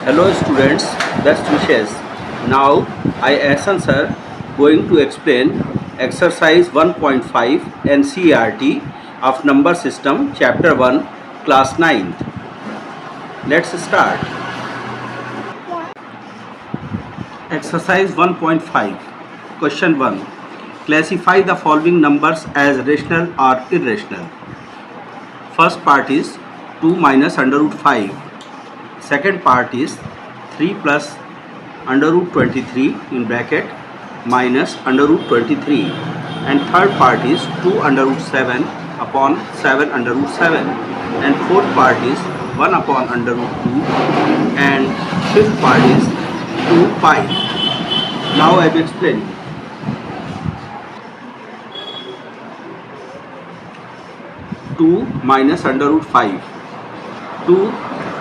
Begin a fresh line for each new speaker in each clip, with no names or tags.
Hello students, best wishes. Now I Ahsan sir going to explain exercise 1.5 NCERT of number system chapter 1 class 9th. Let's start. Exercise 1.5 Question 1. Classify the following numbers as rational or irrational. First part is 2 minus under root 5. Second part is 3 plus under root 23 in bracket minus under root 23, and third part is 2 under root 7 upon 7 under root 7, and fourth part is 1 upon under root 2, and fifth part is 2 pi. Now I will explain. 2 minus under root 5. 2,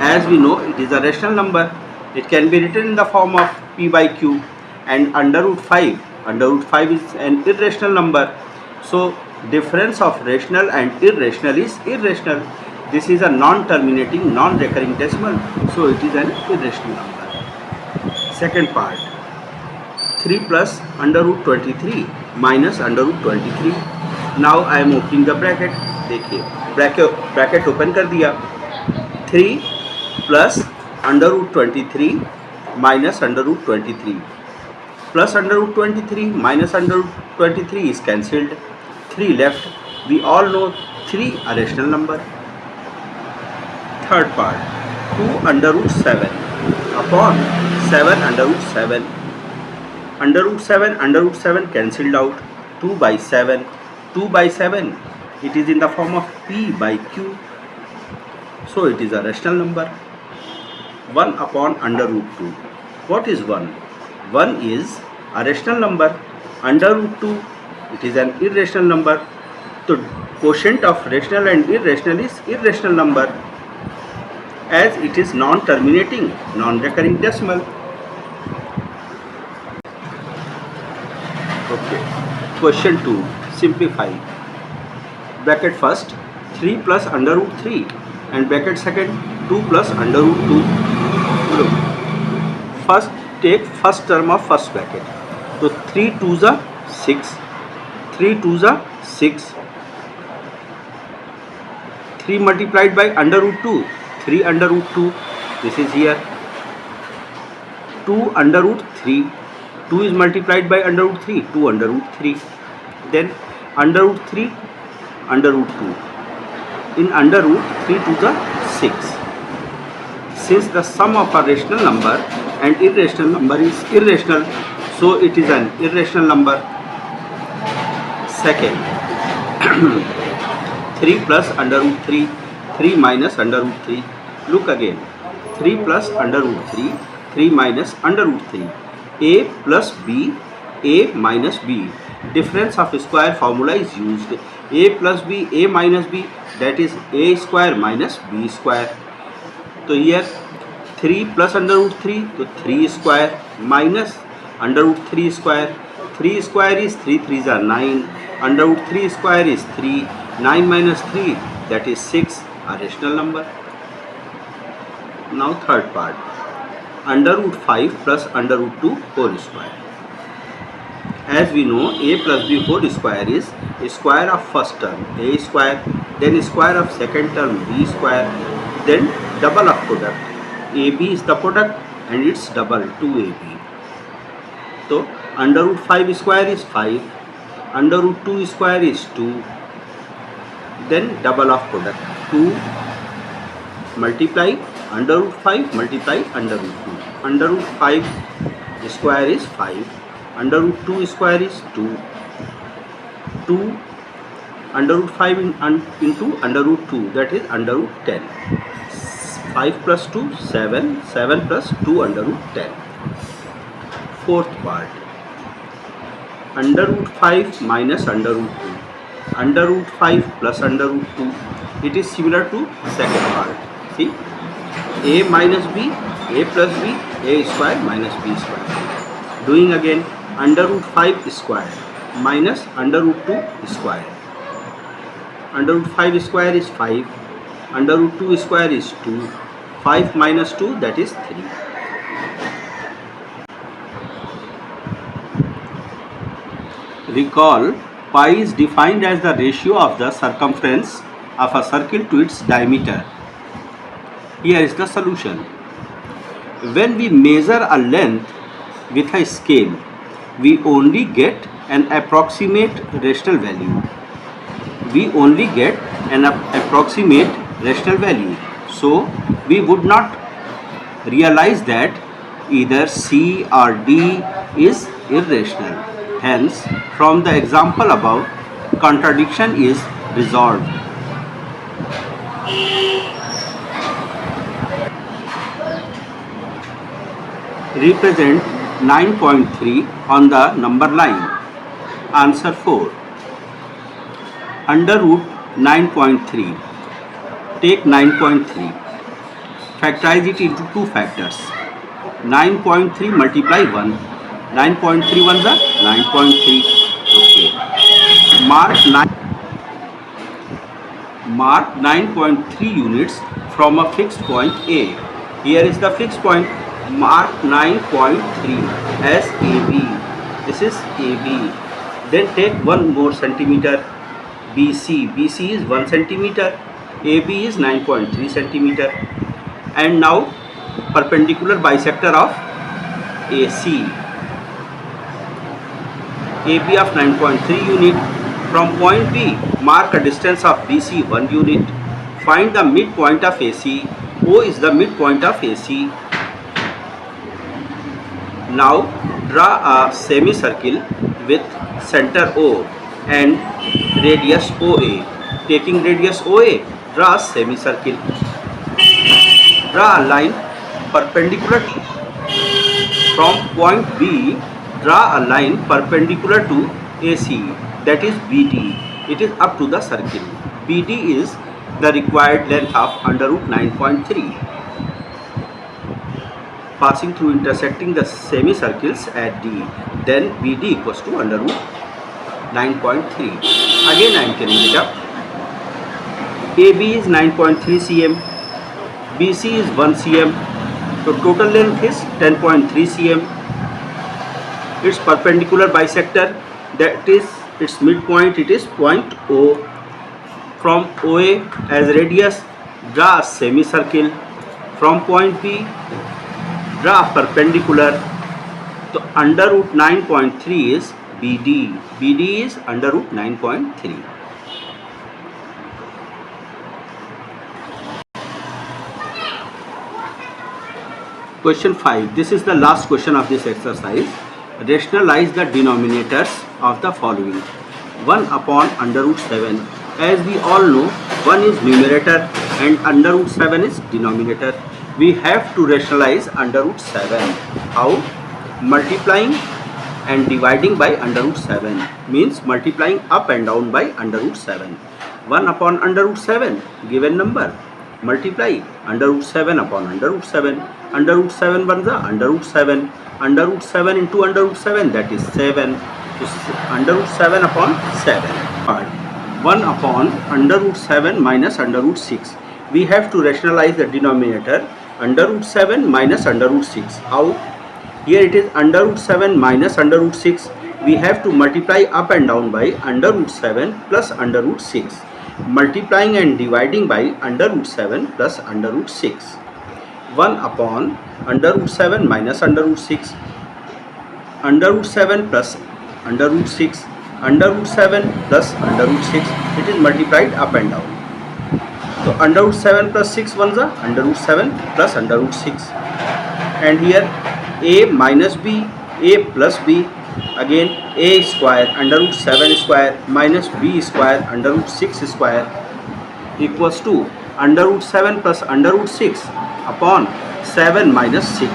as we know, it is a rational number. It can be written in the form of p by q, and under root 5. Under root 5 is an irrational number. So difference of rational and irrational is irrational. This is a non-terminating, non-recurring decimal. So it is an irrational number. Second part. 3 plus under root 23 minus under root 23. Now I am opening the bracket. देखिए bracket open कर दिया. 3 plus under root 23 minus under root 23 plus under root 23 minus under root 23 is cancelled. 3 left. We all know 3 a rational number. Third part. 2 under root 7 upon 7 under root 7. Under root 7 cancelled out. 2 by 7. 2 by 7. It is in the form of p by q. So it is a rational number. 1 upon under root 2. What is 1? 1 is a rational number. Under root 2, it is an irrational number. So quotient of rational and irrational is irrational number, as it is non-terminating, non-recurring decimal. Okay. Question 2. Simplify. Bracket first 3 plus under root 3, and bracket second 2 plus under root 2. Look, first take first term of first bracket. So 3 2s are 6. 3 2s are 6. 3 multiplied by under root 2. 3 under root 2. This is here. 2 under root 3. 2 is multiplied by under root 3. 2 under root 3. Then under root 3 under root 2. In under root 3 2s are 6. Since the sum of a rational number and irrational number is irrational, so it is an irrational number. Second. 3 plus under root 3. 3 minus under root 3. Look again. 3 plus under root 3. 3 minus under root 3. A plus b. A minus b. Difference of square formula is used. A plus b, a minus b, that is a square minus b square. So here 3 plus under root 3, so 3 square minus under root 3 square. 3 square is 3 3s are 9. Under root 3 square is 3. 9 minus 3, that is 6, a rational number. Now third part. Under root 5 plus under root 2 whole square. As we know, a plus b whole square is square of first term a square, then square of second term b square, then double of product. AB is the product and its double 2ab. So under root 5 square is 5, under root 2 square is 2, then double of product 2 multiply under root 5 multiply under root 2. Under root 5 square is 5, under root 2 square is 2. 2 under root 5 into under root 2, that is under root 10. 5 plus 2, 7. 7 plus 2 under root 10. Fourth part. Under root 5 minus under root 2. Under root 5 plus under root 2. It is similar to second part. See? A minus b, a plus b, a square minus b square. Doing again. Under root 5 square minus under root 2 square. Under root 5 square is 5. Under root 2 square is 2. 5 minus 2, that is 3. Recall, pi is defined as the ratio of the circumference of a circle to its diameter. Here is the solution. When we measure a length with a scale, we only get an approximate rational value. So, we would not realize that either C or D is irrational. Hence, from the example above, contradiction is resolved. Represent 9.3 on the number line. Answer 4. Under root 9.3. Take 9.3. Factorize it into two factors. 9.3 multiply 1. 9.3 1 is 9.3. Okay. Mark 9.3 units from a fixed point A. Here is the fixed point. Mark 9.3 as AB. This is AB. Then take 1 more centimeter. BC. BC is 1 centimeter. AB is 9.3 centimeter. And now perpendicular bisector of AC. AB of 9.3 unit. From point B, mark a distance of BC 1 unit. Find the midpoint of AC. O is the midpoint of AC. Now draw a semicircle with center O and radius OA. Taking radius OA, draw a semicircle. Draw a line perpendicular from point B. Draw a line perpendicular to AC, that is BD. It is up to the circle. BD is the required length of under root 9.3. Passing through intersecting the semicircles at D, then BD equals to under root 9.3. Again I am carrying it up. AB is 9.3 cm, BC is 1 cm, so total length is 10.3 cm. Its perpendicular bisector, that is its midpoint, it is point O. From OA as radius, draw a semicircle. From point B, draw a perpendicular. So under root 9.3 is BD. BD is under root 9.3. Question 5. This is the last question of this exercise. Rationalize the denominators of the following. 1 upon under root 7. As we all know, 1 is numerator and under root 7 is denominator. We have to rationalize under root 7. How? Multiplying and dividing by under root 7 means multiplying up and down by under root 7. 1 upon under root 7, given number. Multiply under root 7 upon under root 7. Under root 7 1 is under root 7. Under root 7 into under root 7, that is 7. So under root 7 upon 7. 1 upon under root 7 minus under root 6. We have to rationalize the denominator under root 7 minus under root 6. How? Here it is under root 7 minus under root 6. We have to multiply up and down by under root 7 plus under root 6. Multiplying and dividing by under root 7 plus under root 6. 1 upon under root 7 minus under root 6. Under root 7 plus under root 6. Under root 7 plus under root 6. It is multiplied up and down. So under root 7 plus 6 1 is under root 7 plus under root 6. And here a minus b, a plus b. Again a square under root 7 square minus b square under root 6 square equals to under root 7 plus under root 6 upon 7 minus 6.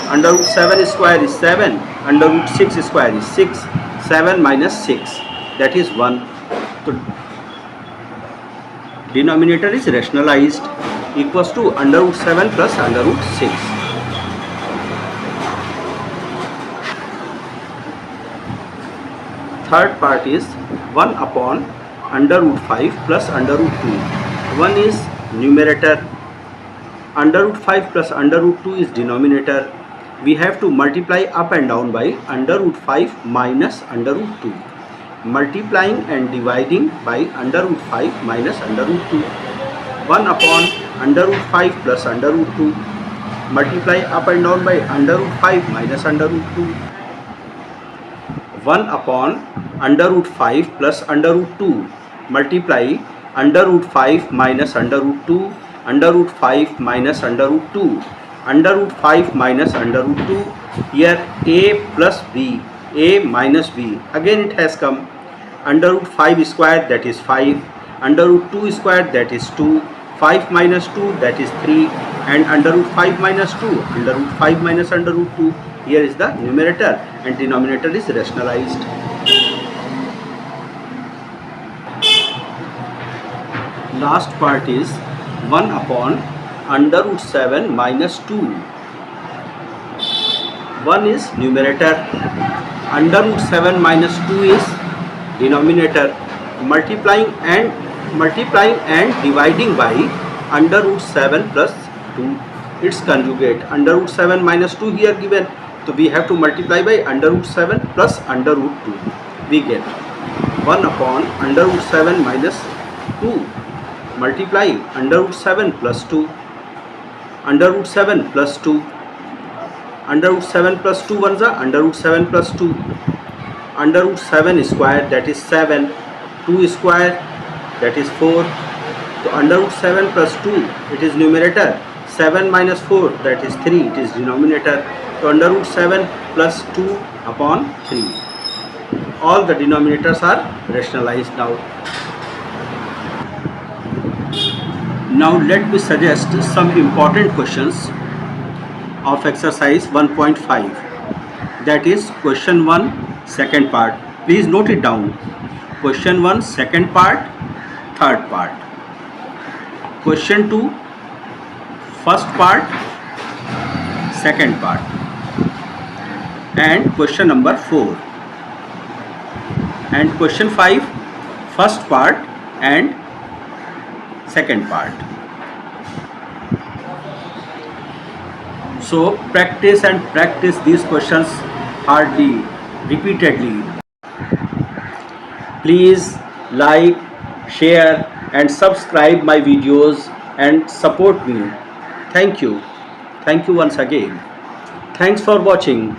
Under root 7 square is 7, under root 6 square is 6, 7 minus 6, that is 1. So denominator is rationalized, equals to under root 7 plus under root 6. Third part is 1 upon under root 5 plus under root 2. 1 is numerator Under root 5 plus under root 2 is denominator. We have to multiply up and down by under root 5 minus under root 2. Multiplying and dividing by under root 5 minus under root 2. 1 upon under root 5 plus under root 2. Multiply up and down by under root 5 minus under root 2. 1 upon under root 5 plus under root 2. Multiply under root 5 minus under root 2. Under root 5 minus under root 2. Under root 5 minus under root 2. Here a plus b, a minus b. Again it has come. Under root 5 square, that is 5. Under root 2 square, that is 2. 5 minus 2, that is 3. And under root 5 minus 2. Under root 5 minus under root 2. Here is the numerator and denominator is rationalized. Last part is 1 upon under root 7 minus 2. 1 is numerator. Under root 7 minus 2 is denominator. Multiplying and dividing by under root 7 plus 2. Its conjugate. Under root 7 minus 2 here given. So we have to multiply by under root 7 plus under root 2. We get 1 upon under root 7 minus 2. Multiply under root 7 plus 2. Under root 7 plus 2. Under root 7 plus 2 ones are under root 7 plus 2. Under root 7 square, that is 7. 2 square, that is 4. So under root 7 plus 2, it is numerator. 7 minus 4, that is 3, it is denominator. So under root 7 plus 2 upon 3. All the denominators are rationalized now. Now let me suggest some important questions of exercise 1.5. That is question 1, second part. Please note it down. Question 1, second part, third part. Question 2, first part, second part. And question number 4. And question 5, first part and second part. So practice and practice these questions hardly, repeatedly. Please like, share and subscribe my videos and support me. Thank you. Thank you once again. Thanks for watching.